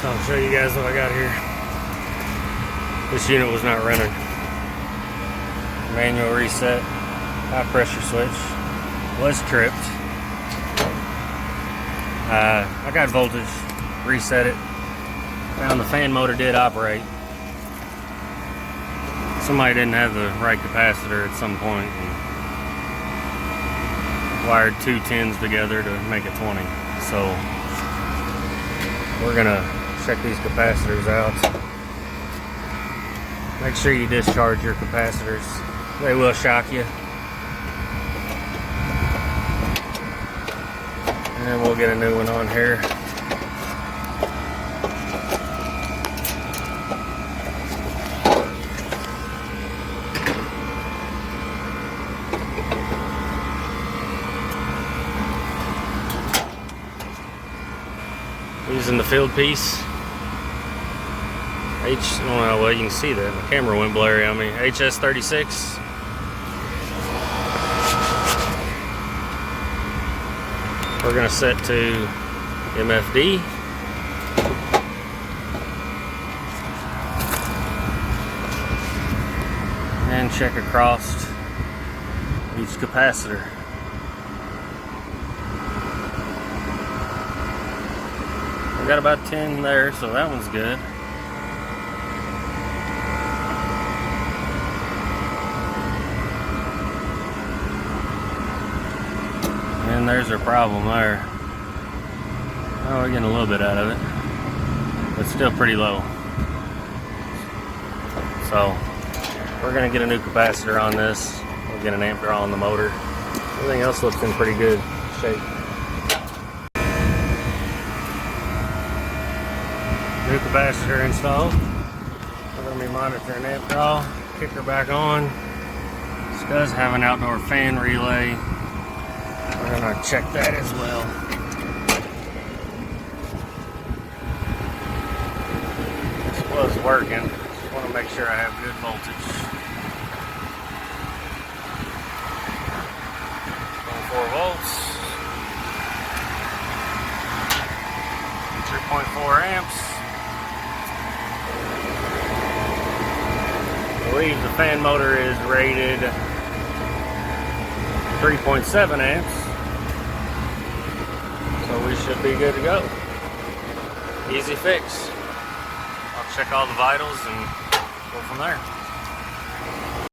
So I'll show you guys what I got here. This unit was not running. Manual reset, high pressure switch, was tripped. I got voltage, reset it. Found the fan motor did operate. Somebody didn't have the right capacitor at some point and wired two 10s together to make a 20. So we're gonna check these capacitors out. Make sure you discharge your capacitors. They will shock you. And then we'll get a new one on here. Using the field piece. Well, you can see that. My camera went blurry on me. HS36. We're going to set to MFD. And check across each capacitor. We got about 10 there, so that one's good. And there's our problem there. Oh, we're getting a little bit out of it, but still pretty low. So we're gonna get a new capacitor on this. We'll get an amp draw on the motor. Everything else looks in pretty good shape. New capacitor installed. We're going to be monitoring amp draw. Kicker back on. This does have an outdoor fan relay. We're going to check that as well. This was working. Just want to make sure I have good voltage. 24 volts. 3.4 amps. I believe the fan motor is rated 3.7 amps, so we should be good to go. Easy fix. I'll check all the vitals and go from there.